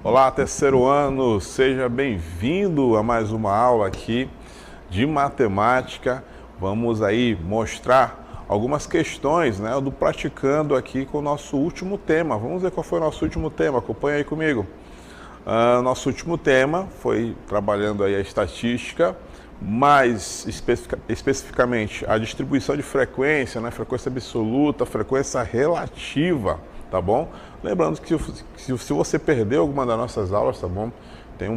Olá, terceiro ano, seja bem-vindo a mais uma aula aqui de matemática. Vamos aí mostrar algumas questões, né, do praticando aqui com o nosso último tema. Vamos ver qual foi o nosso último tema, acompanha aí comigo. Nosso último tema foi trabalhando aí a estatística, mais especificamente a distribuição de frequência, né, frequência absoluta, frequência relativa, tá bom? Lembrando que se você perdeu alguma das nossas aulas, tá bom? Tem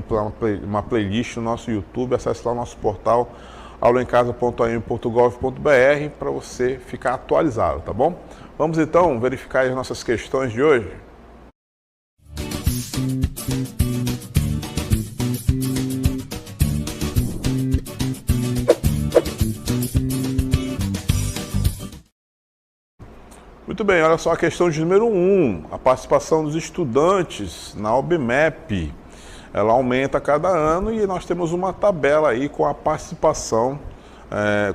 uma playlist no nosso YouTube, acesse lá o nosso portal aulaemcasa.am.gov.br para você ficar atualizado, tá bom? Vamos então verificar as nossas questões de hoje. Muito bem, olha só a questão de número 1, a participação dos estudantes na OBMEP, ela aumenta a cada ano e nós temos uma tabela aí com a participação,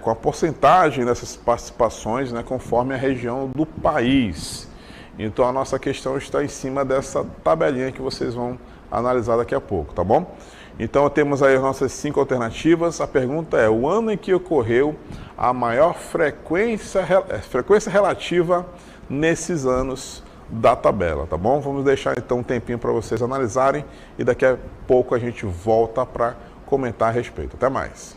com a porcentagem dessas participações, né, conforme a região do país. Então a nossa questão está em cima dessa tabelinha que vocês vão analisar daqui a pouco, tá bom? Então temos aí as nossas 5 alternativas. A pergunta é: o ano em que ocorreu a maior frequência relativa nesses anos da tabela, tá bom? Vamos deixar então um tempinho para vocês analisarem e daqui a pouco a gente volta para comentar a respeito. Até mais.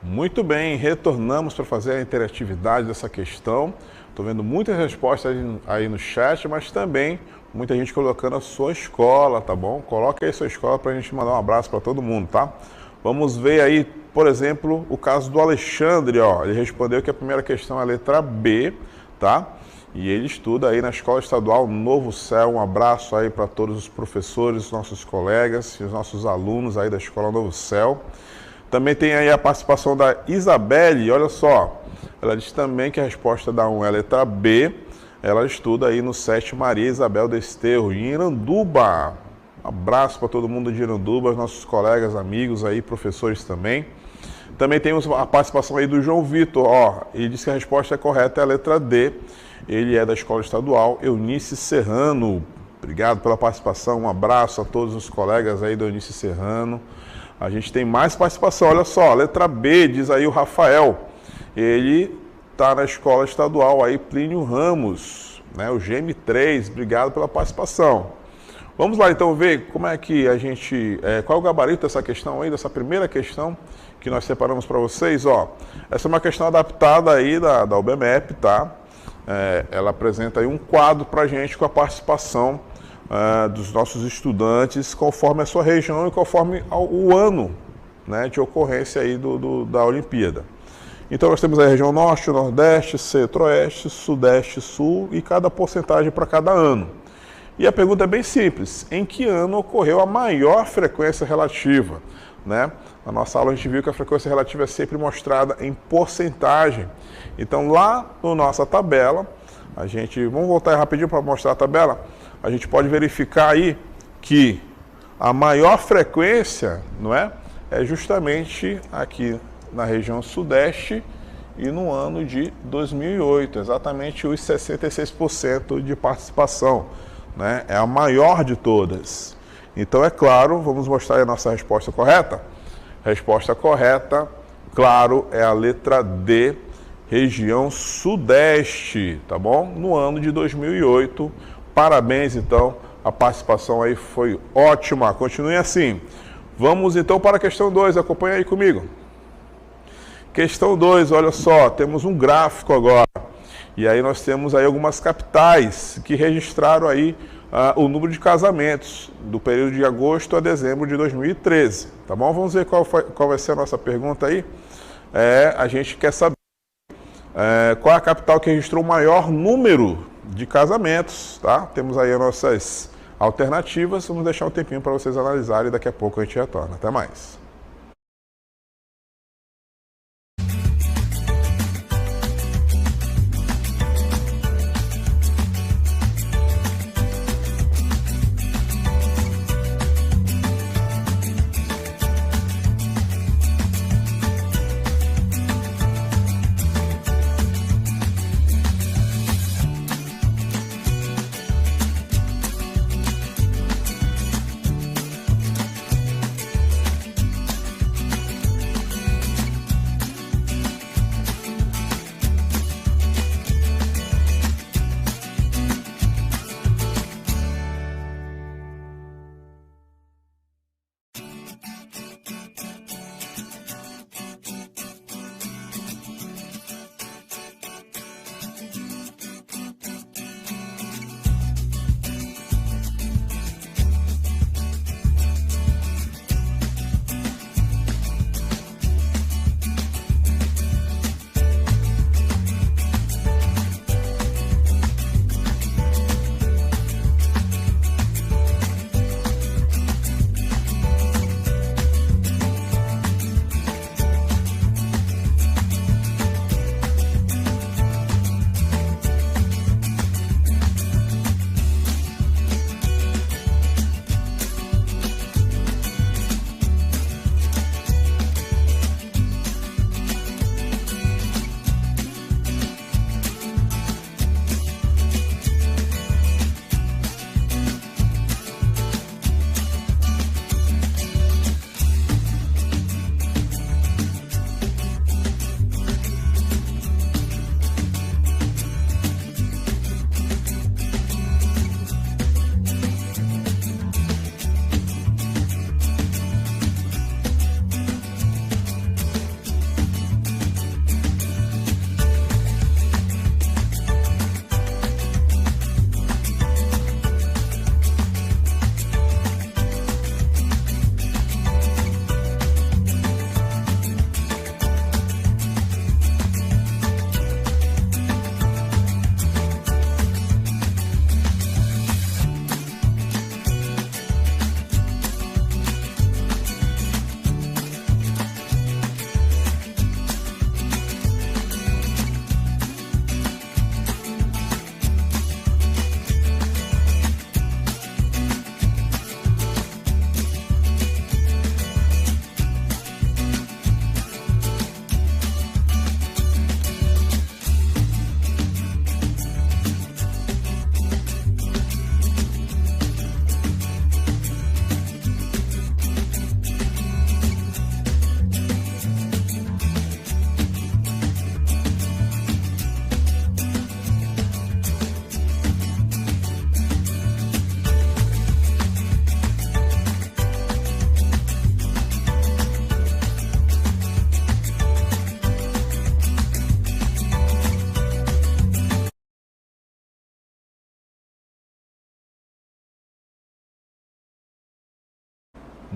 Muito bem, retornamos para fazer a interatividade dessa questão. Estou vendo muitas respostas aí no chat, mas também muita gente colocando a sua escola, tá bom? Coloque aí a sua escola para a gente mandar um abraço para todo mundo, tá? Vamos ver aí, por exemplo, o caso do Alexandre, ó. Ele respondeu que a primeira questão é a letra B, tá? E ele estuda aí na Escola Estadual Novo Céu. Um abraço aí para todos os professores, nossos colegas e os nossos alunos aí da Escola Novo Céu. Também tem aí a participação da Isabelle, olha só. Ela diz também que a resposta da 1 é a letra B. Ela estuda aí no SESC Maria Isabel Desterro, em Iranduba. Um abraço para todo mundo de Iranduba, nossos colegas, amigos aí, professores também. Também temos a participação aí do João Vitor, ó. Ele disse que a resposta correta é a letra D. Ele é da Escola Estadual Eunice Serrano. Obrigado pela participação, um abraço a todos os colegas aí da Eunice Serrano. A gente tem mais participação, olha só, letra B, diz aí o Rafael. Ele está na Escola Estadual aí, Plínio Ramos, né, o GM3, obrigado pela participação. Vamos lá então ver como é que a gente, qual é o gabarito dessa questão aí, dessa primeira questão que nós separamos para vocês, ó. Essa é uma questão adaptada aí da UBMEP, tá? Ela apresenta aí um quadro para a gente com a participação dos nossos estudantes conforme a sua região e conforme o ano, né, de ocorrência aí da Olimpíada. Então nós temos a região Norte, Nordeste, Centro-Oeste, Sudeste, Sul e cada porcentagem para cada ano. E a pergunta é bem simples, em que ano ocorreu a maior frequência relativa? Né? Na nossa aula a gente viu que a frequência relativa é sempre mostrada em porcentagem. Então lá na nossa tabela, vamos voltar aí rapidinho para mostrar a tabela, a gente pode verificar aí que a maior frequência, não é justamente aqui na região Sudeste e no ano de 2008, exatamente os 66% de participação, né? É a maior de todas. Então, é claro, vamos mostrar aí a nossa resposta correta? Resposta correta, claro, é a letra D, região Sudeste, tá bom? No ano de 2008. Parabéns, então, a participação aí foi ótima. Continue assim. Vamos, então, para a questão 2. Acompanha aí comigo. Questão 2, olha só, temos um gráfico agora. E aí nós temos aí algumas capitais que registraram aí o número de casamentos do período de agosto a dezembro de 2013, tá bom? Vamos ver qual vai ser a nossa pergunta aí. A gente quer saber qual é a capital que registrou o maior número de casamentos, tá? Temos aí as nossas alternativas, vamos deixar um tempinho para vocês analisarem e daqui a pouco a gente retorna. Até mais.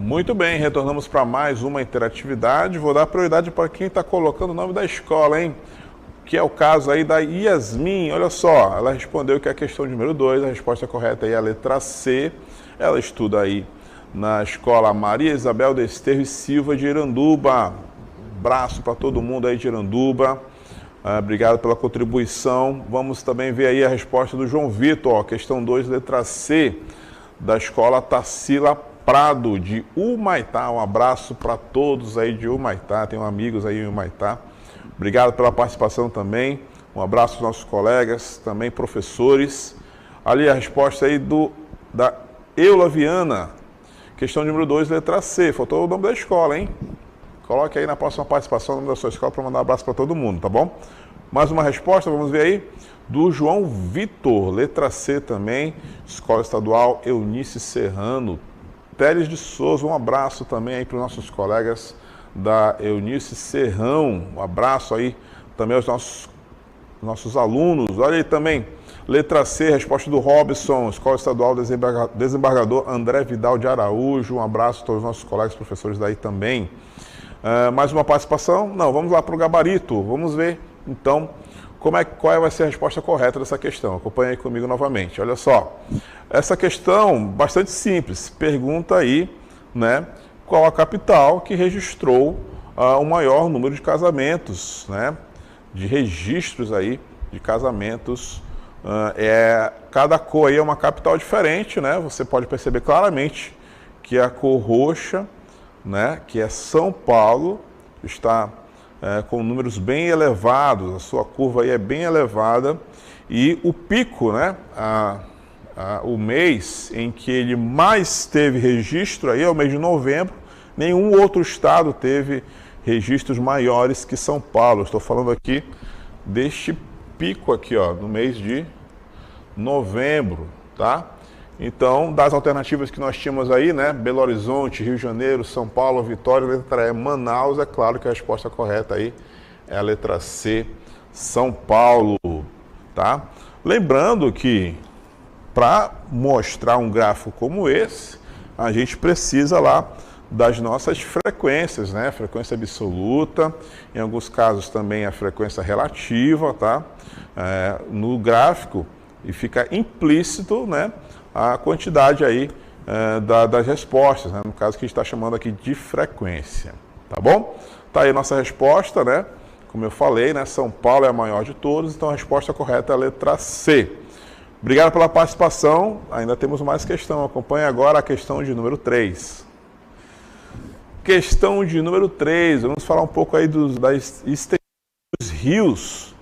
Muito bem, retornamos para mais uma interatividade. Vou dar prioridade para quem está colocando o nome da escola, hein? Que é o caso aí da Yasmin. Olha só, ela respondeu que é a questão número 2, a resposta correta aí é a letra C. Ela estuda aí na escola Maria Isabel Desterro e Silva de Iranduba. Abraço para todo mundo aí de Iranduba. Obrigado pela contribuição. Vamos também ver aí a resposta do João Vitor, ó, questão 2, letra C, da escola Tarsila Prado, de Humaitá. Um abraço para todos aí de Humaitá, tenho amigos aí em Humaitá. Obrigado pela participação também. Um abraço aos nossos colegas, também professores. Ali a resposta aí da Eula Viana, questão número 2, letra C. Faltou o nome da escola, hein? Coloque aí na próxima participação o nome da sua escola para mandar um abraço para todo mundo, tá bom? Mais uma resposta, vamos ver aí, do João Vitor, letra C também, Escola Estadual Eunice Serrano. Teres de Souza, um abraço também aí para os nossos colegas da Eunice Serrão. Um abraço aí também aos nossos alunos. Olha aí também, letra C, resposta do Robson, Escola Estadual Desembargador André Vidal de Araújo. Um abraço a todos os nossos colegas professores daí também. Mais uma participação? Não, vamos lá para o gabarito. Vamos ver, então, qual vai ser a resposta correta dessa questão. Acompanhe aí comigo novamente. Olha só, essa questão bastante simples. Pergunta aí, né, qual a capital que registrou o maior número de casamentos, né, de registros aí de casamentos. Cada cor aí é uma capital diferente, né? Você pode perceber claramente que a cor roxa, né, que é São Paulo, está com números bem elevados, a sua curva aí é bem elevada, e o pico, né, o mês em que ele mais teve registro aí é o mês de novembro. Nenhum outro estado teve registros maiores que São Paulo. Estou falando aqui deste pico aqui, ó, no mês de novembro, tá? Então, das alternativas que nós tínhamos aí, né, Belo Horizonte, Rio de Janeiro, São Paulo, Vitória, letra E, Manaus, é claro que a resposta correta aí é a letra C, São Paulo, tá? Lembrando que para mostrar um gráfico como esse, a gente precisa lá das nossas frequências, né? Frequência absoluta, em alguns casos também a frequência relativa, tá? No gráfico, e fica implícito, né, a quantidade aí das respostas, né? No caso que a gente está chamando aqui de frequência, tá bom? Tá aí a nossa resposta, né? Como eu falei, né, São Paulo é a maior de todos, então a resposta correta é a letra C. Obrigado pela participação, ainda temos mais questão. Acompanhe agora a questão de número 3. Questão de número 3, vamos falar um pouco aí dos rios,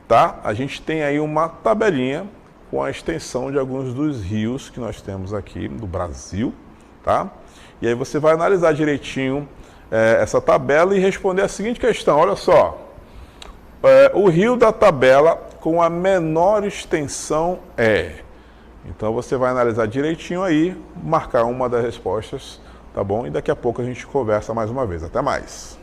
tá? A gente tem aí uma tabelinha com a extensão de alguns dos rios que nós temos aqui no Brasil, tá? E aí você vai analisar direitinho essa tabela e responder a seguinte questão, olha só. O rio da tabela com a menor extensão é... Então você vai analisar direitinho aí, marcar uma das respostas, tá bom? E daqui a pouco a gente conversa mais uma vez. Até mais.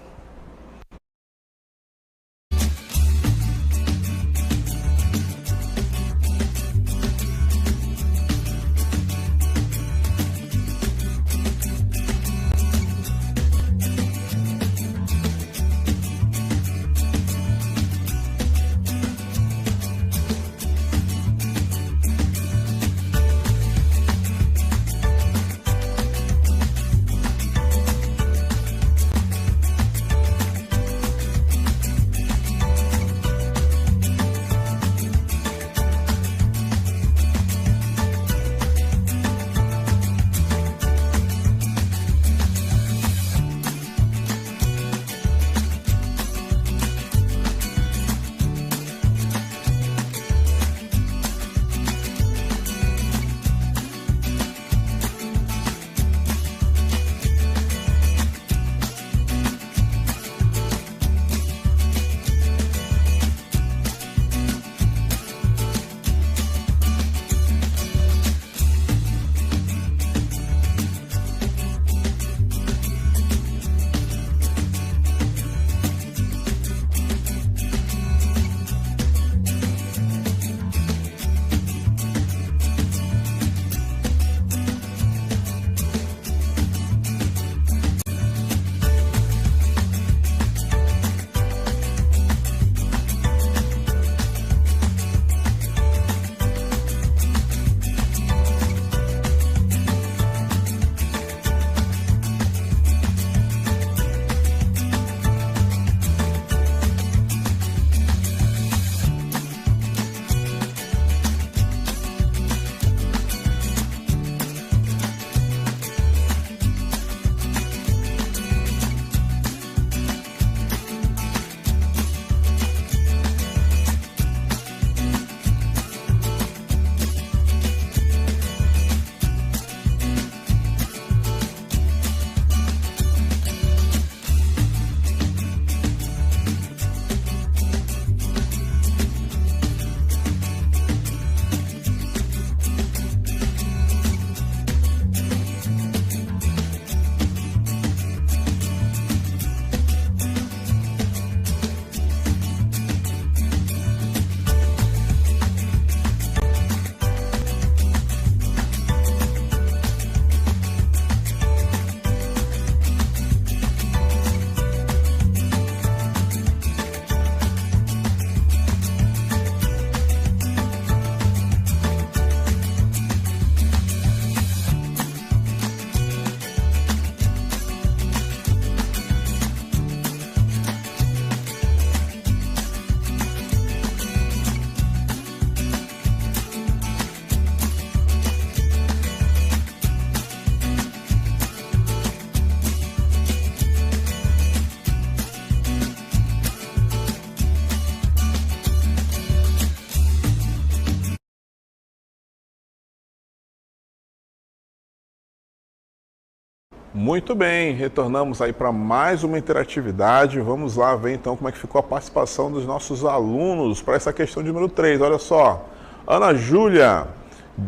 Muito bem, retornamos aí para mais uma interatividade. Vamos lá ver então como é que ficou a participação dos nossos alunos para essa questão de número 3. Olha só, Ana Júlia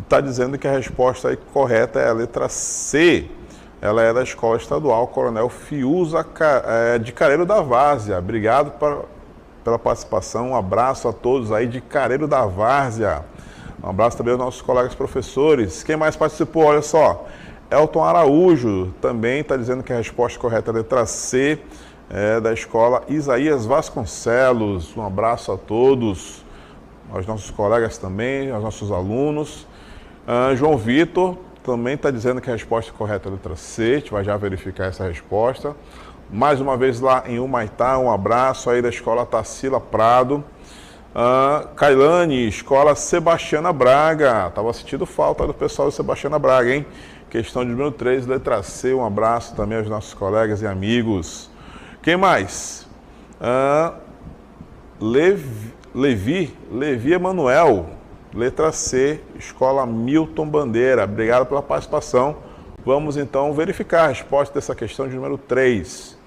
está dizendo que a resposta aí correta é a letra C. Ela é da Escola Estadual Coronel Fiuza de Careiro da Várzea. Obrigado pela participação, um abraço a todos aí de Careiro da Várzea. Um abraço também aos nossos colegas professores. Quem mais participou? Olha só. Elton Araújo também está dizendo que a resposta correta é a letra C, da escola Isaías Vasconcelos. Um abraço a todos, aos nossos colegas também, aos nossos alunos. João Vitor também está dizendo que a resposta correta é a letra C, a gente vai já verificar essa resposta. Mais uma vez lá em Humaitá, um abraço aí da escola Tarsila Prado. Kailane, escola Sebastiana Braga. Estava sentindo falta do pessoal do Sebastiana Braga, hein? Questão de número 3, letra C. Um abraço também aos nossos colegas e amigos. Quem mais? Levi Emanuel, letra C, escola Milton Bandeira. Obrigado pela participação. Vamos então verificar a resposta dessa questão de número 3.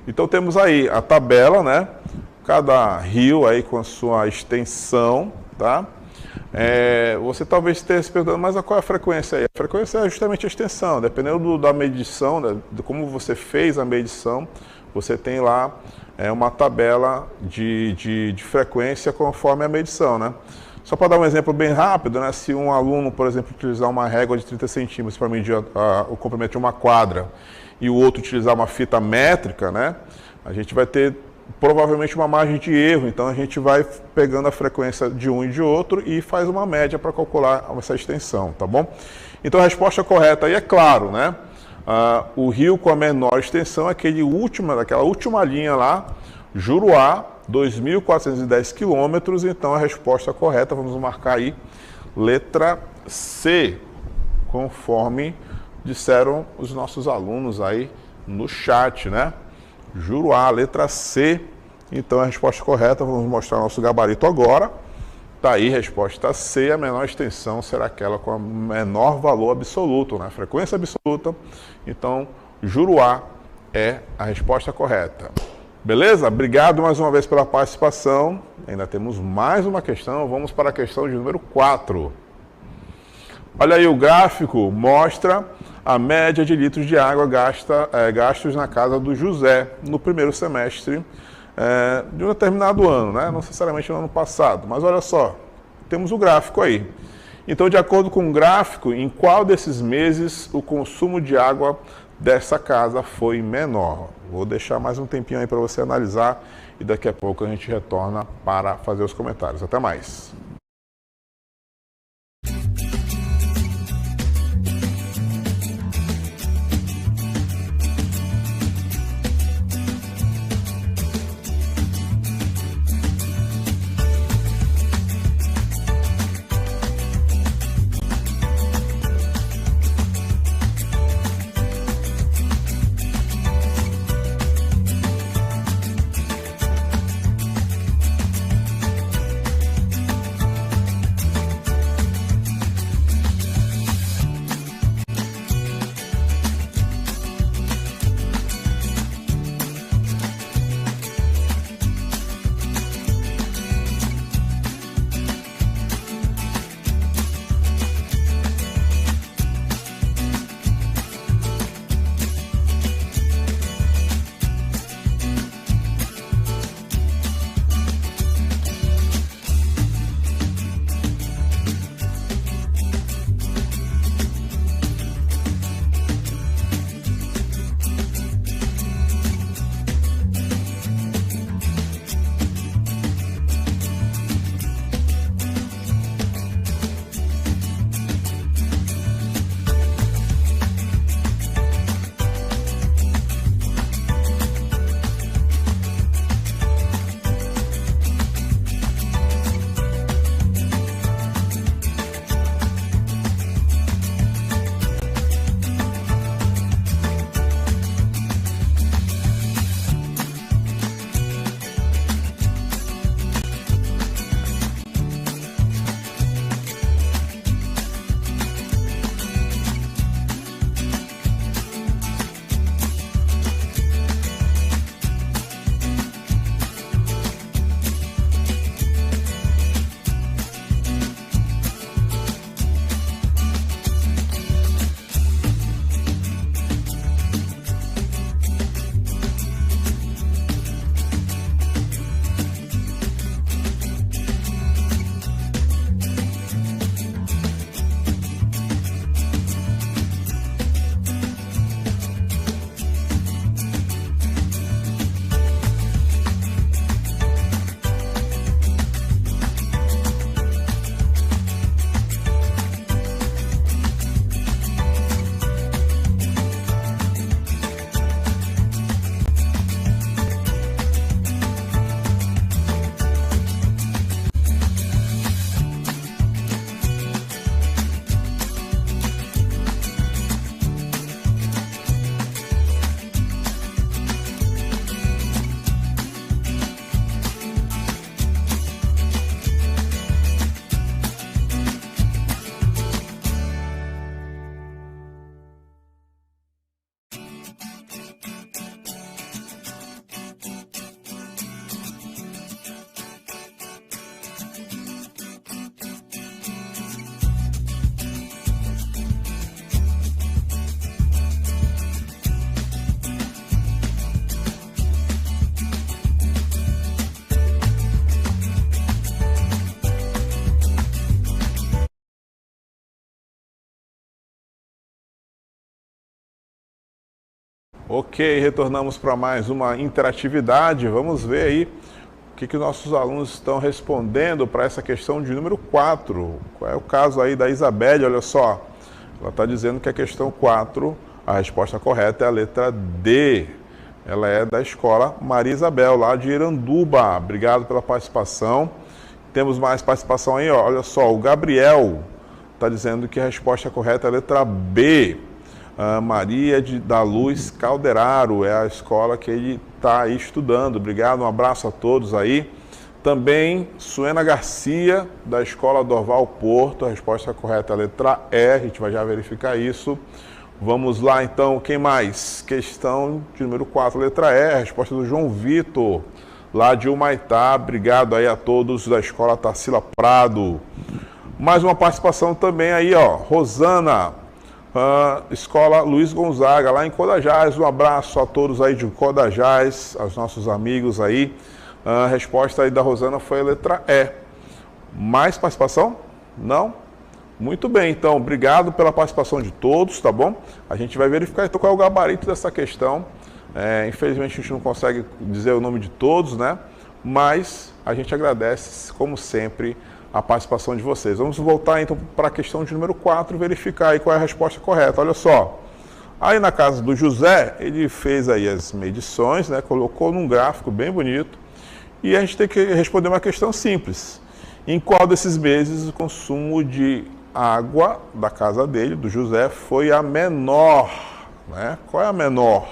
Então temos aí a tabela, né? Cada rio aí com a sua extensão, tá? Você talvez esteja se perguntando, mas qual é a frequência aí? A frequência é justamente a extensão, dependendo da medição, né, de como você fez a medição, você tem lá uma tabela de frequência conforme a medição, né? Só para dar um exemplo bem rápido, né? Se um aluno, por exemplo, utilizar uma régua de 30 centímetros para medir o comprimento de uma quadra e o outro utilizar uma fita métrica, né? A gente vai ter provavelmente uma margem de erro, então a gente vai pegando a frequência de um e de outro e faz uma média para calcular essa extensão, tá bom? Então a resposta correta aí é claro, né? O rio com a menor extensão é daquela última linha lá, Juruá, 2.410 quilômetros, então a resposta correta, vamos marcar aí, letra C, conforme disseram os nossos alunos aí no chat, né? Juruá, letra C. Então a resposta correta, vamos mostrar nosso gabarito agora. Tá aí, resposta C, a menor extensão será aquela com o menor valor absoluto, né? Frequência absoluta. Então, Juruá é a resposta correta. Beleza? Obrigado mais uma vez pela participação. Ainda temos mais uma questão, vamos para a questão de número 4. Olha aí, o gráfico mostra a média de litros de água gastos na casa do José no primeiro semestre de um determinado ano, né? Não necessariamente no ano passado, mas olha só, temos o gráfico aí. Então, de acordo com o gráfico, em qual desses meses o consumo de água dessa casa foi menor? Vou deixar mais um tempinho aí para você analisar e daqui a pouco a gente retorna para fazer os comentários. Até mais! Ok, retornamos para mais uma interatividade. Vamos ver aí o que nossos alunos estão respondendo para essa questão de número 4. Qual é o caso aí da Isabelle? Olha só, ela está dizendo que a questão 4, a resposta correta é a letra D. Ela é da escola Maria Isabel, lá de Iranduba. Obrigado pela participação. Temos mais participação aí, ó. Olha só, o Gabriel está dizendo que a resposta correta é a letra B. Maria da Luz Calderaro, é a escola que ele está aí estudando. Obrigado, um abraço a todos aí. Também Suena Garcia, da Escola Dorval Porto, a resposta correta é a letra E, a gente vai já verificar isso. Vamos lá então, quem mais? Questão de número 4, letra E, a resposta do João Vitor, lá de Humaitá. Obrigado aí a todos da Escola Tarsila Prado. Mais uma participação também aí, ó, Rosana, Escola Luiz Gonzaga, lá em Codajás. Um abraço a todos aí de Codajás, aos nossos amigos aí. A resposta aí da Rosana foi a letra E. Mais participação? Não? Muito bem, então, obrigado pela participação de todos, tá bom? A gente vai verificar então qual é o gabarito dessa questão. Infelizmente a gente não consegue dizer o nome de todos, né? Mas a gente agradece, como sempre, a participação de vocês. Vamos voltar então para a questão de número 4, verificar aí qual é a resposta correta. Olha só, aí na casa do José, ele fez aí as medições, né, colocou num gráfico bem bonito, e a gente tem que responder uma questão simples. Em qual desses meses o consumo de água da casa dele, do José, foi a menor, né? Qual é a menor?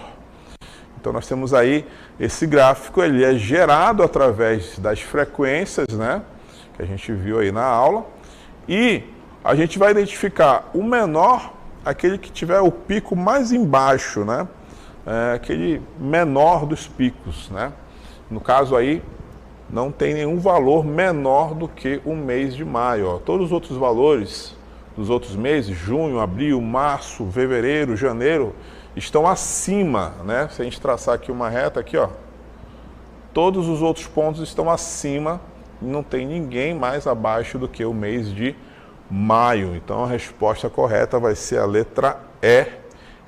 Então nós temos aí esse gráfico, ele é gerado através das frequências, né, que a gente viu aí na aula, e a gente vai identificar o menor, aquele que tiver o pico mais embaixo, né, aquele menor dos picos, né. No caso aí, não tem nenhum valor menor do que o mês de maio, ó. Todos os outros valores dos outros meses, junho, abril, março, fevereiro, janeiro, estão acima, né? Se a gente traçar aqui uma reta aqui, ó, todos os outros pontos estão acima, não tem ninguém mais abaixo do que o mês de maio. Então a resposta correta vai ser a letra E,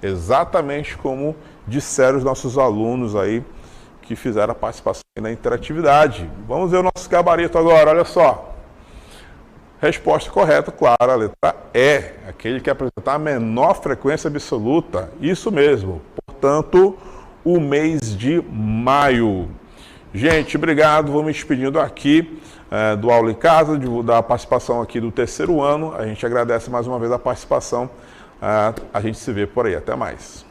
exatamente como disseram os nossos alunos aí que fizeram a participação na interatividade. Vamos ver o nosso gabarito agora, olha só. Resposta correta, claro, a letra E, aquele que apresentar a menor frequência absoluta, isso mesmo, portanto, o mês de maio. Gente, obrigado, vou me despedindo aqui do Aula em Casa, da participação aqui do terceiro ano, a gente agradece mais uma vez a participação, a gente se vê por aí, até mais.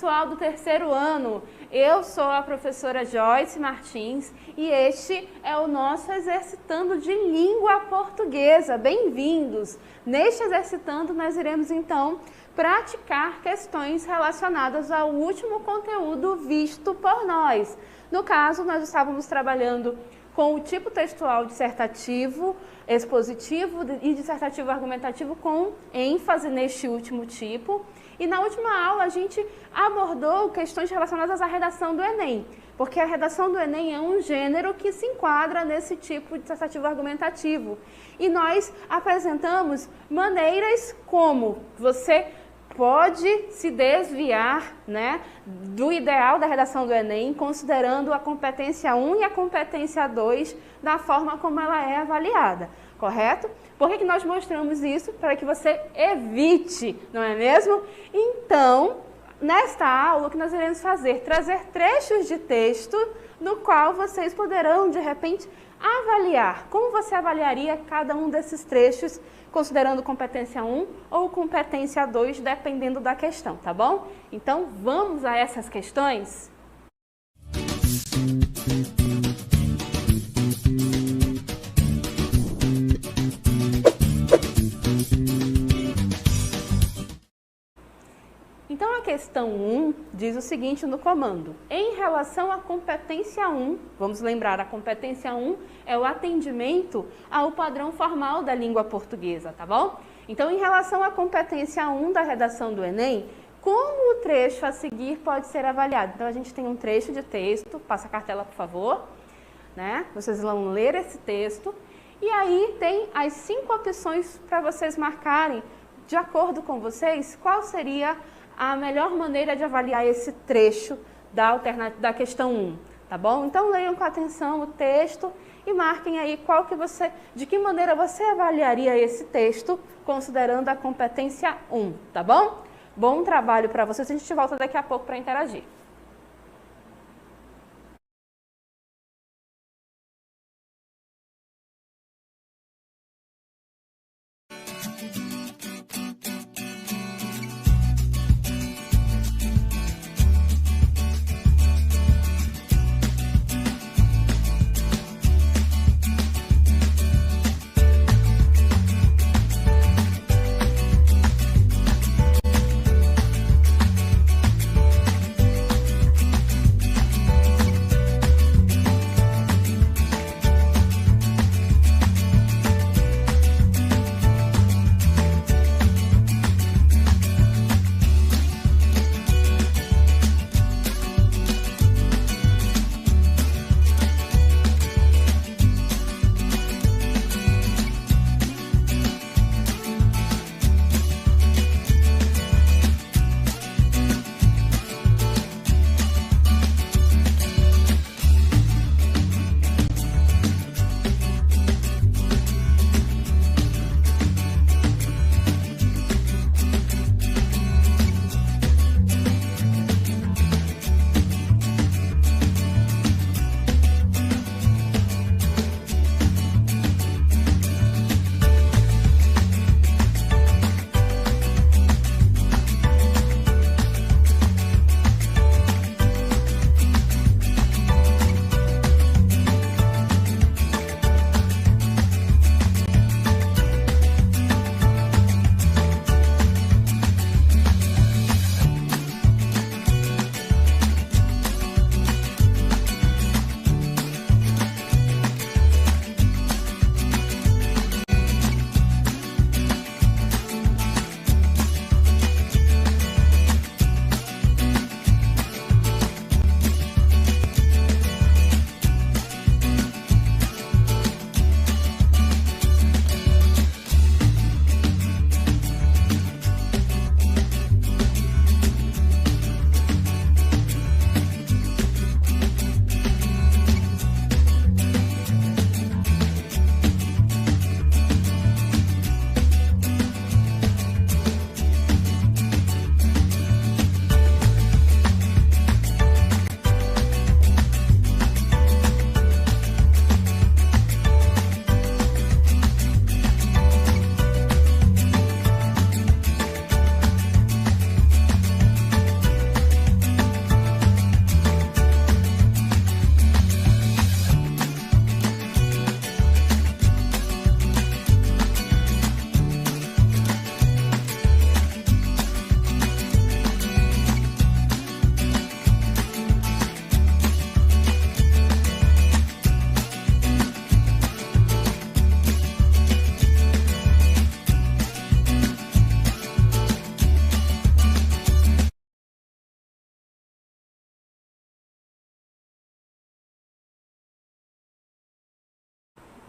pessoal do terceiro ano, eu sou a professora Joyce Martins e este é o nosso Exercitando de Língua Portuguesa. Bem-vindos! Neste Exercitando nós iremos então praticar questões relacionadas ao último conteúdo visto por nós. No caso, nós estávamos trabalhando com o tipo textual dissertativo, expositivo e dissertativo argumentativo com ênfase neste último tipo. E na última aula a gente abordou questões relacionadas à redação do Enem, porque a redação do Enem é um gênero que se enquadra nesse tipo dissertativo argumentativo. E nós apresentamos maneiras como você pode se desviar, né, do ideal da redação do Enem, considerando a competência 1 e a competência 2 da forma como ela é avaliada, correto? Por que nós mostramos isso? Para que você evite, não é mesmo? Então, nesta aula, o que nós iremos fazer? Trazer trechos de texto no qual vocês poderão, de repente, avaliar. Como você avaliaria cada um desses trechos, considerando competência 1 ou competência 2, dependendo da questão, tá bom? Então, vamos a essas questões? Então, a questão 1 diz o seguinte no comando: em relação à competência 1, vamos lembrar, a competência 1 é o atendimento ao padrão formal da língua portuguesa, tá bom? Então, em relação à competência 1 da redação do Enem, como o trecho a seguir pode ser avaliado? Então, a gente tem um trecho de texto, passa a cartela, por favor, né? Vocês vão ler esse texto, e aí tem as 5 opções para vocês marcarem, de acordo com vocês, qual seria a melhor maneira de avaliar esse trecho da questão 1, tá bom? Então leiam com atenção o texto e marquem aí de que maneira você avaliaria esse texto, considerando a competência 1, tá bom? Bom trabalho para vocês, a gente volta daqui a pouco para interagir.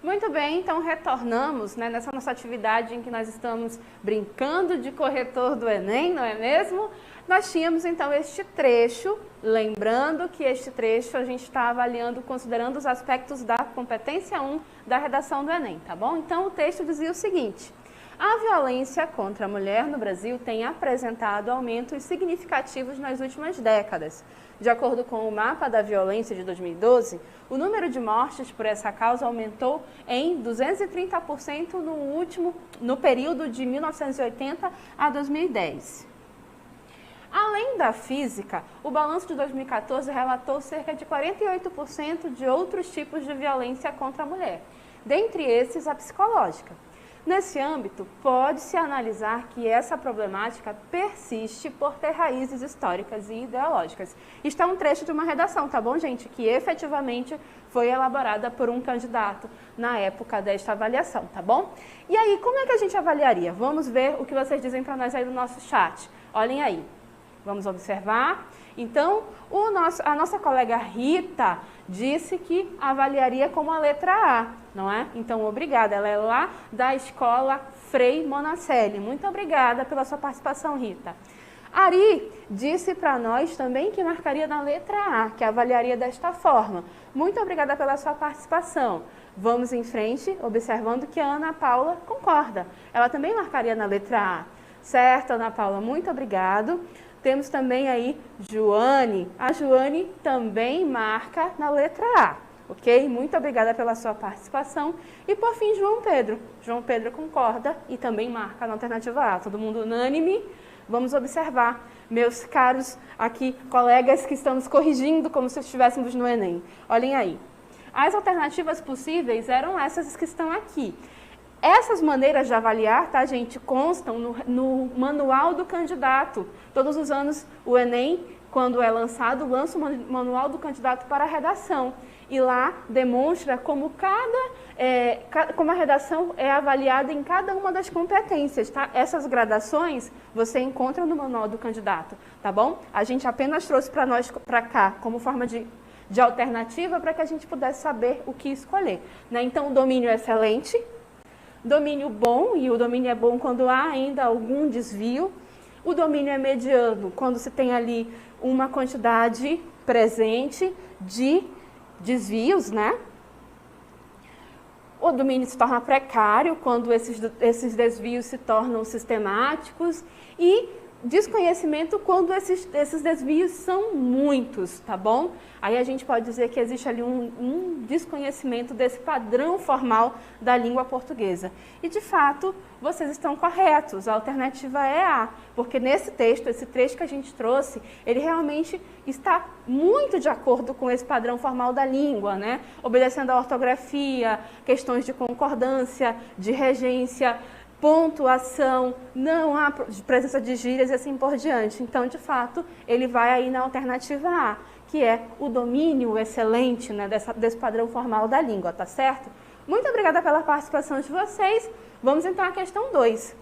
Muito bem, então retornamos, né, nessa nossa atividade em que nós estamos brincando de corretor do Enem, não é mesmo? Nós tínhamos então este trecho, lembrando que este trecho a gente está avaliando, considerando os aspectos da competência 1 da redação do Enem, tá bom? Então o texto dizia o seguinte: a violência contra a mulher no Brasil tem apresentado aumentos significativos nas últimas décadas. De acordo com o mapa da violência de 2012, o número de mortes por essa causa aumentou em 230% no período de 1980 a 2010. Além da física, o balanço de 2014 relatou cerca de 48% de outros tipos de violência contra a mulher, dentre esses a psicológica. Nesse âmbito, pode-se analisar que essa problemática persiste por ter raízes históricas e ideológicas. Isto é um trecho de uma redação, tá bom, gente? Que efetivamente foi elaborada por um candidato na época desta avaliação, tá bom? E aí, como é que a gente avaliaria? Vamos ver o que vocês dizem para nós aí no nosso chat. Olhem aí. Vamos observar. Então, a nossa colega Rita disse que avaliaria como a letra A, não é? Então, obrigada. Ela é lá da escola Frei Monacelli. Muito obrigada pela sua participação, Rita. Ari disse para nós também que marcaria na letra A, que avaliaria desta forma. Muito obrigada pela sua participação. Vamos em frente, observando que a Ana Paula concorda. Ela também marcaria na letra A. Certo, Ana Paula? Muito obrigado. Temos também aí Joane. A Joane também marca na letra A, ok? Muito obrigada pela sua participação. E por fim, João Pedro. João Pedro concorda e também marca na alternativa A. Todo mundo unânime? Vamos observar, meus caros aqui colegas que estamos corrigindo como se estivéssemos no Enem. Olhem aí. As alternativas possíveis eram essas que estão aqui. Essas maneiras de avaliar, tá, gente, constam no manual do candidato. Todos os anos o Enem, quando é lançado, lança o manual do candidato para a redação. E lá demonstra como como a redação é avaliada em cada uma das competências, tá? Essas gradações você encontra no manual do candidato, tá bom? A gente apenas trouxe para nós, para cá, como forma de alternativa para que a gente pudesse saber o que escolher, né? Então, o domínio é excelente. Domínio bom, e o domínio é bom quando há ainda algum desvio. O domínio é mediano, quando se tem ali uma quantidade presente de desvios, né? O domínio se torna precário, quando esses desvios se tornam sistemáticos. E desconhecimento quando esses desvios são muitos, tá bom? Aí a gente pode dizer que existe ali um desconhecimento desse padrão formal da língua portuguesa. E, de fato, vocês estão corretos, a alternativa é A, porque nesse texto, esse trecho que a gente trouxe, ele realmente está muito de acordo com esse padrão formal da língua, né? Obedecendo à ortografia, questões de concordância, de regência, pontuação, não há presença de gírias e assim por diante. Então, de fato, ele vai aí na alternativa A, que é o domínio excelente, né, desse padrão formal da língua, tá certo? Muito obrigada pela participação de vocês. Vamos então à questão 2.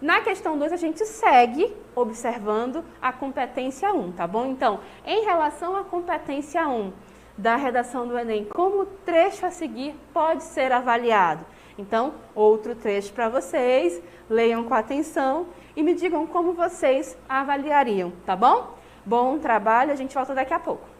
Na questão 2, a gente segue observando a competência 1, tá bom? Então, em relação à competência 1 da redação do Enem, como o trecho a seguir pode ser avaliado? Então, outro trecho para vocês, leiam com atenção e me digam como vocês avaliariam, tá bom? Bom trabalho, a gente volta daqui a pouco.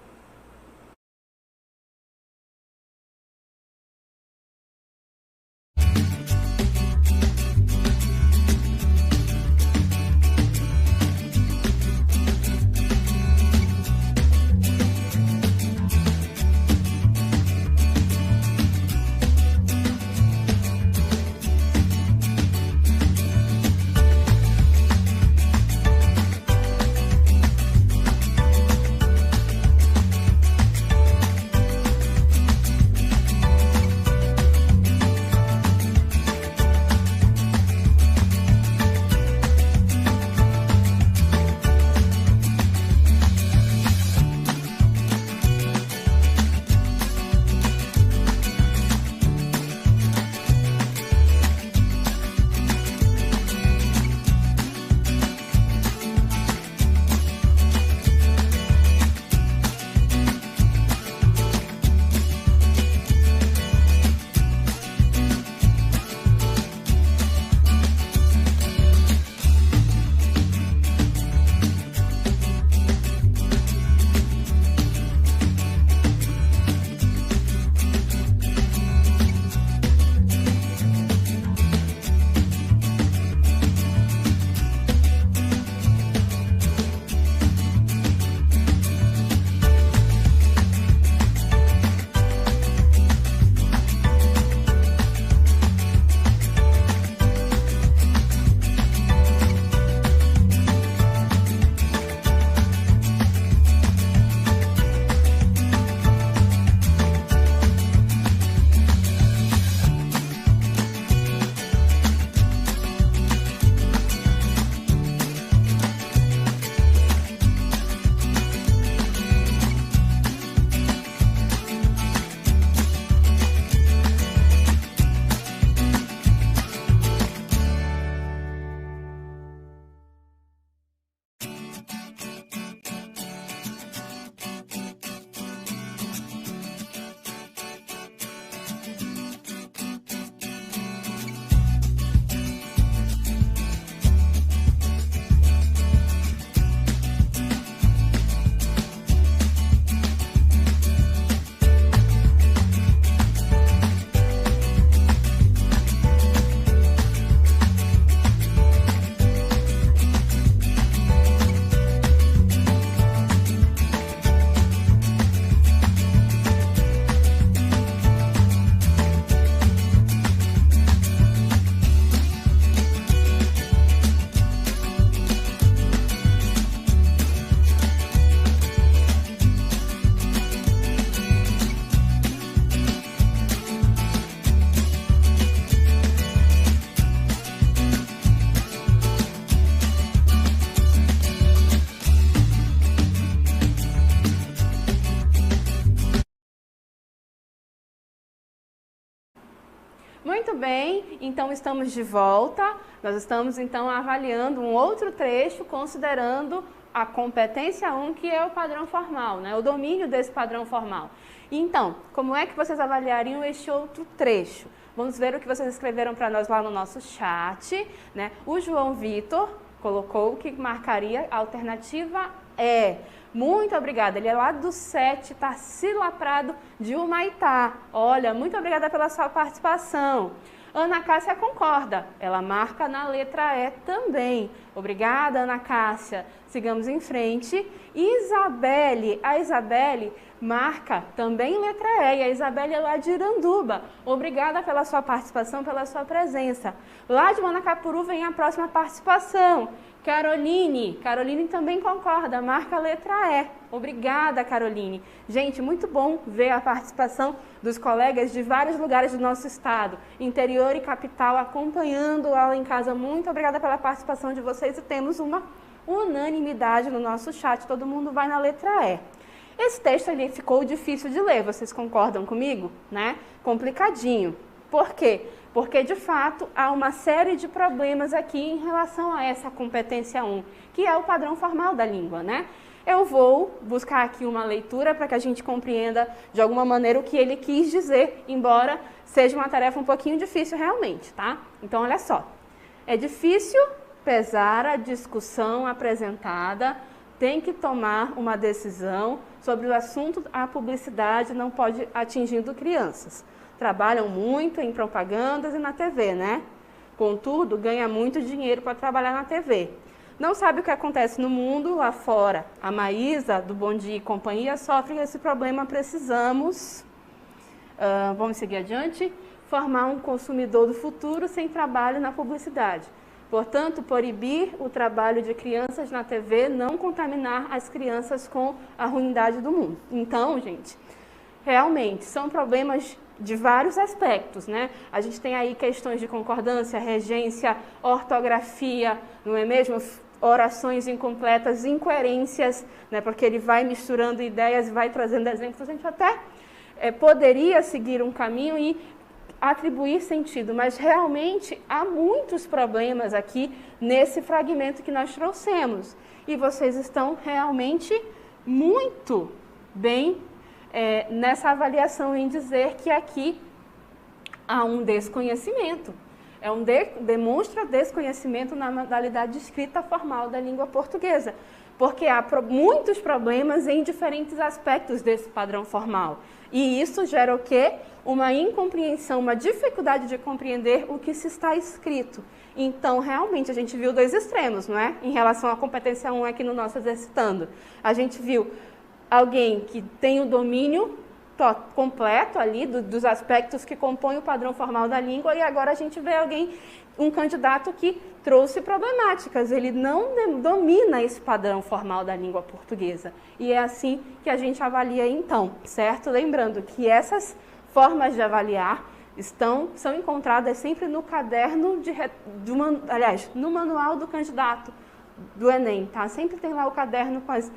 Muito bem, então estamos de volta. Nós estamos então avaliando um outro trecho, considerando a competência 1, que é o padrão formal, né? O domínio desse padrão formal. Então, como é que vocês avaliariam este outro trecho? Vamos ver o que vocês escreveram para nós lá no nosso chat, né? O João Vitor colocou que marcaria a alternativa E. Muito obrigada. Ele é lá do 7, Tarsila Prado de Humaitá. Olha, muito obrigada pela sua participação. Ana Cássia concorda. Ela marca na letra E também. Obrigada, Ana Cássia. Sigamos em frente. Isabelle. A Isabelle marca também letra E. E a Isabelle é lá de Iranduba. Obrigada pela sua participação, pela sua presença. Lá de Manacapuru vem a próxima participação. Caroline. Caroline também concorda, marca a letra E. Obrigada, Caroline. Gente, muito bom ver a participação dos colegas de vários lugares do nosso estado, interior e capital, acompanhando a aula em casa. Muito obrigada pela participação de vocês e temos uma unanimidade no nosso chat, todo mundo vai na letra E. Esse texto ali ficou difícil de ler, vocês concordam comigo? Né? Complicadinho. Por quê? Porque, de fato, há uma série de problemas aqui em relação a essa competência 1, que é o padrão formal da língua, né? Eu vou buscar aqui uma leitura para que a gente compreenda, de alguma maneira, o que ele quis dizer, embora seja uma tarefa um pouquinho difícil realmente, tá? Então, olha só. É difícil pesar a discussão apresentada, tem que tomar uma decisão sobre o assunto a publicidade não pode atingindo crianças. Trabalham muito em propagandas e na TV, né? Contudo, ganha muito dinheiro para trabalhar na TV. Não sabe o que acontece no mundo lá fora. A Maísa, do Bom Dia e Companhia, sofre esse problema. Precisamos, vamos seguir adiante, formar um consumidor do futuro sem trabalho na publicidade. Portanto, proibir o trabalho de crianças na TV, não contaminar as crianças com a ruindade do mundo. Então, gente, realmente, são problemas de vários aspectos, né? A gente tem aí questões de concordância, regência, ortografia, não é mesmo? Orações incompletas, incoerências, né? Porque ele vai misturando ideias e vai trazendo exemplos. A gente até poderia seguir um caminho e atribuir sentido, mas realmente há muitos problemas aqui nesse fragmento que nós trouxemos. E vocês estão realmente muito bem nessa avaliação em dizer que aqui há um desconhecimento. Demonstra desconhecimento na modalidade de escrita formal da língua portuguesa, porque há muitos problemas em diferentes aspectos desse padrão formal. E isso gera o quê? Uma incompreensão, uma dificuldade de compreender o que se está escrito. Então, realmente, a gente viu dois extremos, não é? Em relação à competência 1 aqui no nosso exercitando. A gente viu alguém que tem o domínio completo ali dos aspectos que compõem o padrão formal da língua, e agora a gente vê um candidato que trouxe problemáticas, ele não domina esse padrão formal da língua portuguesa. E é assim que a gente avalia então, certo? Lembrando que essas formas de avaliar são encontradas sempre no caderno, no manual do candidato do Enem, tá? Sempre tem lá o caderno com as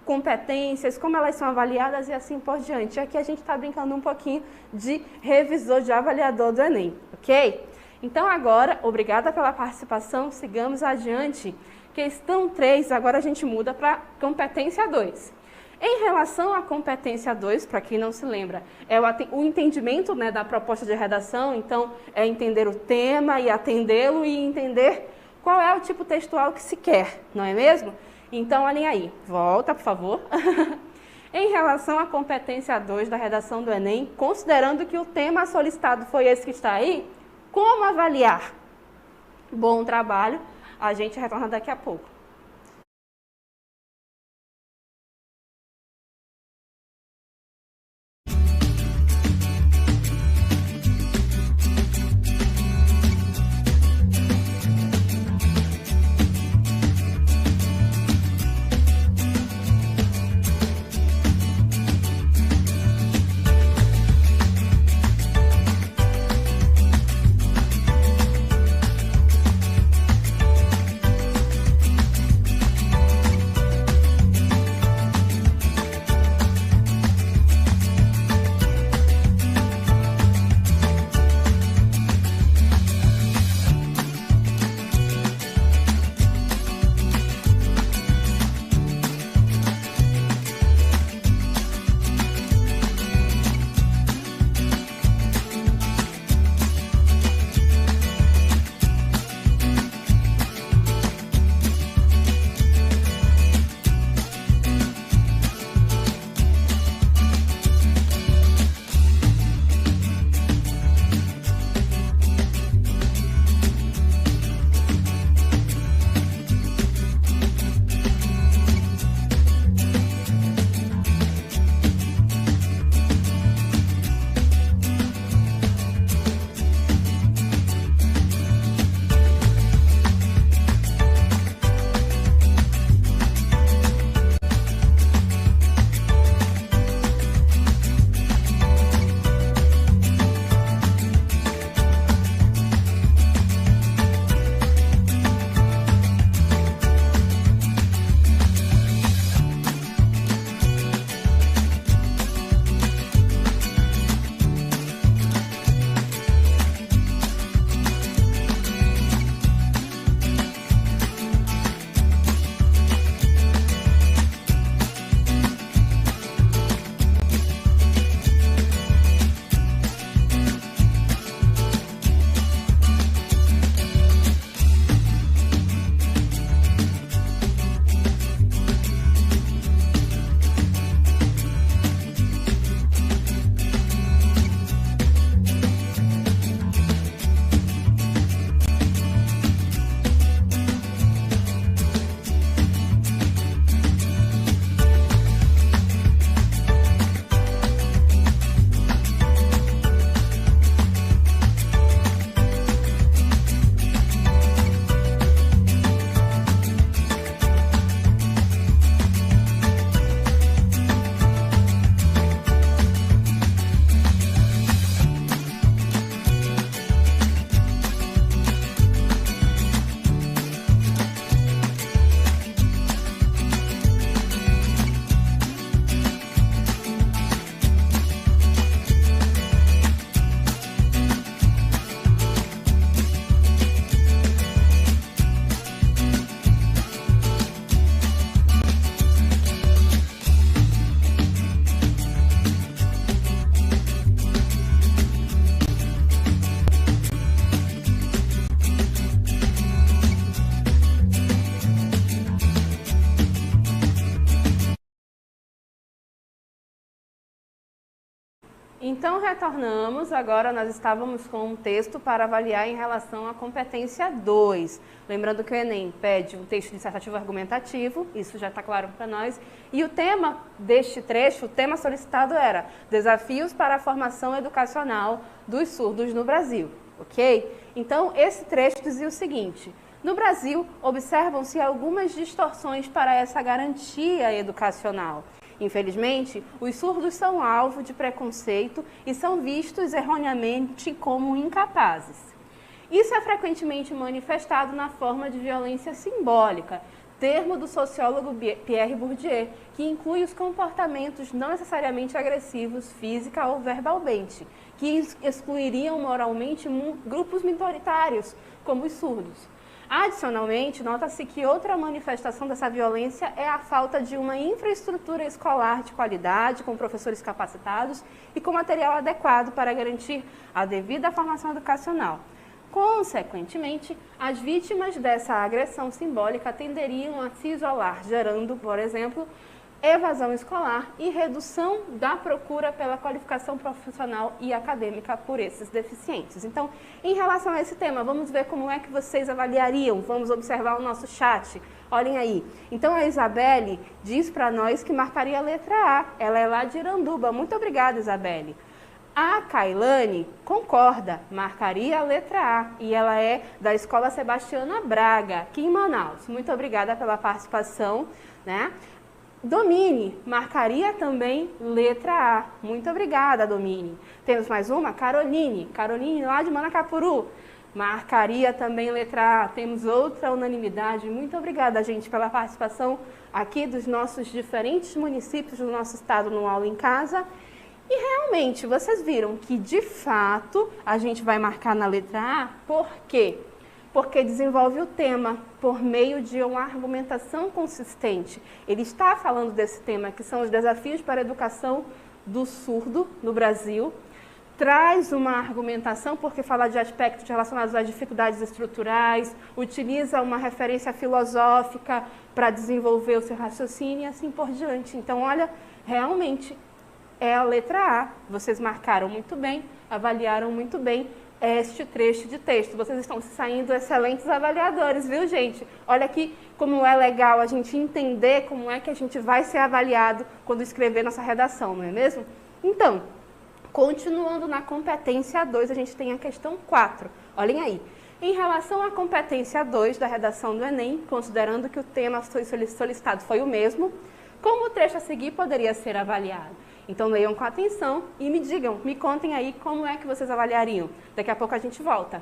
competências, como elas são avaliadas e assim por diante. Aqui a gente está brincando um pouquinho de revisor, de avaliador do Enem, ok? Então agora, obrigada pela participação, sigamos adiante. Questão 3, agora a gente muda para competência 2. Em relação à competência 2, para quem não se lembra, é o entendimento, né, da proposta de redação, então é entender o tema e atendê-lo e entender qual é o tipo textual que se quer, não é mesmo? Então, olhem aí, volta, por favor. Em relação à competência 2 da redação do Enem, considerando que o tema solicitado foi esse que está aí, como avaliar? Bom trabalho, a gente retorna daqui a pouco. Então, retornamos. Agora nós estávamos com um texto para avaliar em relação à competência 2. Lembrando que o Enem pede um texto dissertativo argumentativo, isso já está claro para nós. E o tema deste trecho, o tema solicitado era Desafios para a Formação Educacional dos Surdos no Brasil, ok? Então, esse trecho dizia o seguinte: no Brasil, observam-se algumas distorções para essa garantia educacional. Infelizmente, os surdos são alvo de preconceito e são vistos erroneamente como incapazes. Isso é frequentemente manifestado na forma de violência simbólica, termo do sociólogo Pierre Bourdieu, que inclui os comportamentos não necessariamente agressivos física ou verbalmente, que excluiriam moralmente grupos minoritários, como os surdos. Adicionalmente, nota-se que outra manifestação dessa violência é a falta de uma infraestrutura escolar de qualidade, com professores capacitados e com material adequado para garantir a devida formação educacional. Consequentemente, as vítimas dessa agressão simbólica tenderiam a se isolar, gerando, por exemplo, evasão escolar e redução da procura pela qualificação profissional e acadêmica por esses deficientes. Então, em relação a esse tema, vamos ver como é que vocês avaliariam. Vamos observar o nosso chat. Olhem aí. Então, a Isabelle diz para nós que marcaria a letra A. Ela é lá de Iranduba. Muito obrigada, Isabelle. A Kailane concorda, marcaria a letra A. E ela é da Escola Sebastiana Braga, aqui em Manaus. Muito obrigada pela participação, né? Domine, marcaria também letra A. Muito obrigada, Domine. Temos mais uma? Caroline. Caroline, lá de Manacapuru. Marcaria também letra A. Temos outra unanimidade. Muito obrigada, gente, pela participação aqui dos nossos diferentes municípios do nosso estado no Aula em Casa. E realmente, vocês viram que, de fato, a gente vai marcar na letra A. Por quê? Porque desenvolve o tema por meio de uma argumentação consistente. Ele está falando desse tema, que são os desafios para a educação do surdo no Brasil. Traz uma argumentação, porque fala de aspectos relacionados às dificuldades estruturais, utiliza uma referência filosófica para desenvolver o seu raciocínio e assim por diante. Então, olha, realmente é a letra A. Vocês marcaram muito bem, avaliaram muito bem este trecho de texto. Vocês estão se saindo excelentes avaliadores, viu, gente? Olha aqui como é legal a gente entender como é que a gente vai ser avaliado quando escrever nossa redação, não é mesmo? Então, continuando na competência 2, a gente tem a questão 4. Olhem aí. Em relação à competência 2 da redação do Enem, considerando que o tema solicitado foi o mesmo, como o trecho a seguir poderia ser avaliado? Então, leiam com atenção e me digam, me contem aí como é que vocês avaliariam. Daqui a pouco a gente volta.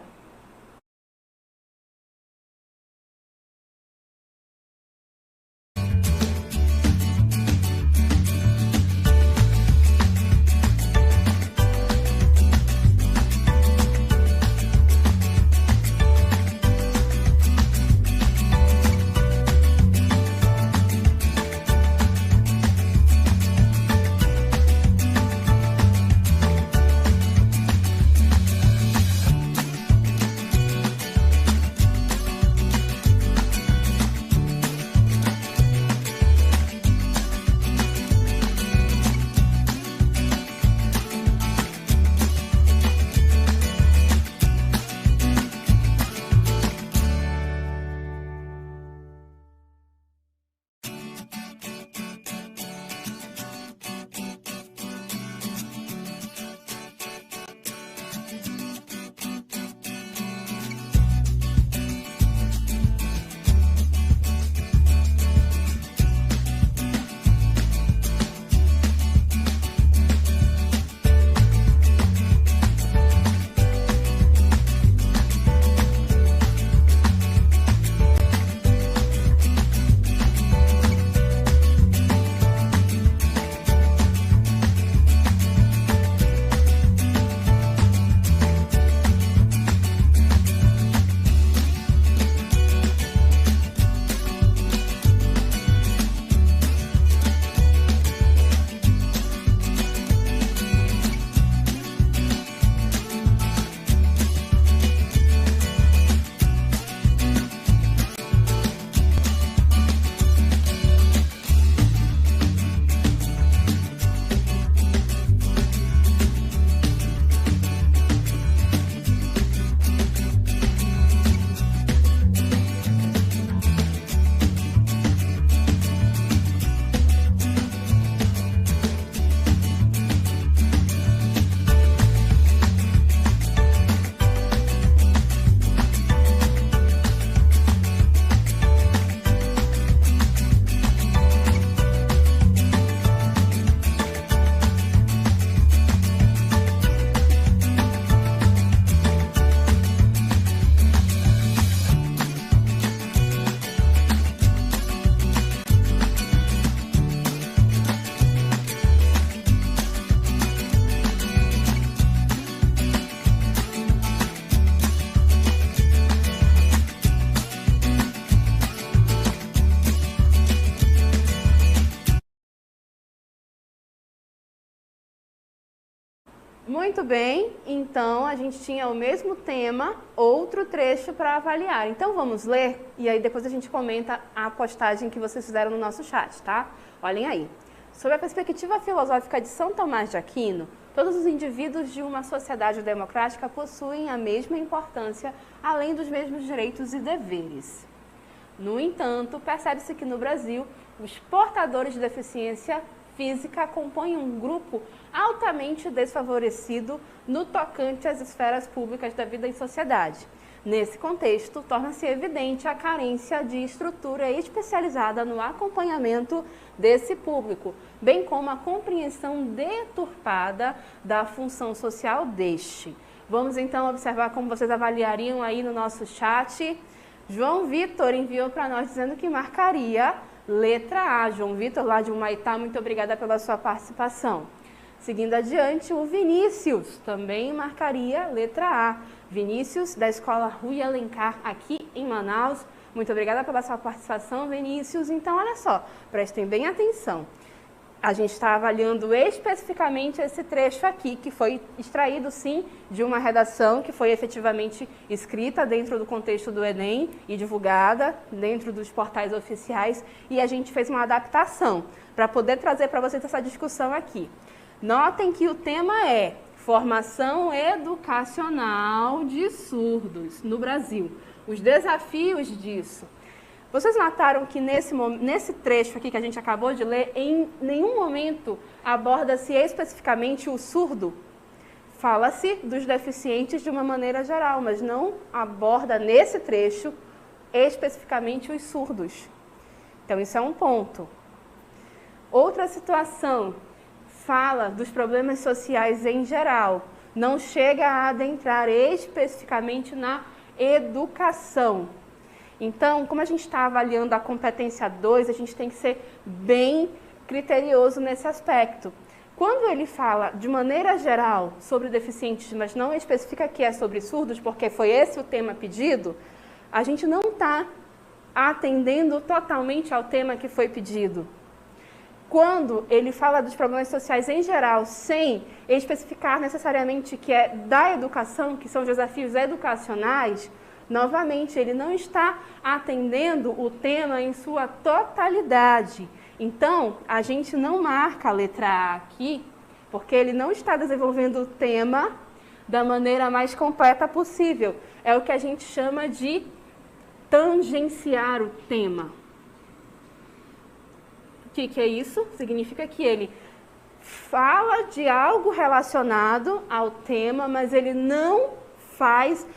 Muito bem, então a gente tinha o mesmo tema, outro trecho para avaliar. Então vamos ler e aí depois a gente comenta a postagem que vocês fizeram no nosso chat, tá? Olhem aí. Sob a perspectiva filosófica de São Tomás de Aquino, todos os indivíduos de uma sociedade democrática possuem a mesma importância, além dos mesmos direitos e deveres. No entanto, percebe-se que no Brasil, os portadores de deficiência física compõem um grupo altamente desfavorecido no tocante às esferas públicas da vida em sociedade. Nesse contexto, torna-se evidente a carência de estrutura especializada no acompanhamento desse público, bem como a compreensão deturpada da função social deste. Vamos então observar como vocês avaliariam aí no nosso chat. João Vitor enviou para nós dizendo que marcaria letra A. João Vitor, lá de Humaitá, muito obrigada pela sua participação. Seguindo adiante, o Vinícius também marcaria letra A. Vinícius, da Escola Rui Alencar, aqui em Manaus. Muito obrigada pela sua participação, Vinícius. Então, olha só, prestem bem atenção. A gente está avaliando especificamente esse trecho aqui, que foi extraído, sim, de uma redação que foi efetivamente escrita dentro do contexto do Enem e divulgada dentro dos portais oficiais, e a gente fez uma adaptação para poder trazer para vocês essa discussão aqui. Notem que o tema é formação educacional de surdos no Brasil. Os desafios disso. Vocês notaram que nesse trecho aqui que a gente acabou de ler, em nenhum momento aborda-se especificamente o surdo? Fala-se dos deficientes de uma maneira geral, mas não aborda nesse trecho especificamente os surdos. Então, isso é um ponto. Outra situação, fala dos problemas sociais em geral, não chega a adentrar especificamente na educação. Então, como a gente está avaliando a competência 2, a gente tem que ser bem criterioso nesse aspecto. Quando ele fala de maneira geral sobre deficientes, mas não especifica que é sobre surdos, porque foi esse o tema pedido, a gente não está atendendo totalmente ao tema que foi pedido. Quando ele fala dos problemas sociais em geral, sem especificar necessariamente que é da educação, que são os desafios educacionais, novamente, ele não está atendendo o tema em sua totalidade. Então, a gente não marca a letra A aqui, porque ele não está desenvolvendo o tema da maneira mais completa possível. É o que a gente chama de tangenciar o tema. O que é isso? Significa que ele fala de algo relacionado ao tema, mas ele não faz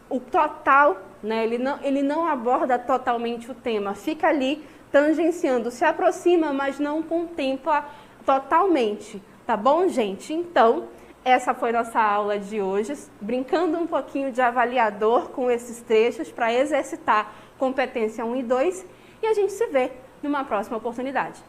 o total, né? Ele não aborda totalmente o tema, fica ali tangenciando, se aproxima, mas não contempla totalmente. Tá bom, gente? Então, essa foi nossa aula de hoje, brincando um pouquinho de avaliador com esses trechos para exercitar competência 1 e 2, e a gente se vê numa próxima oportunidade.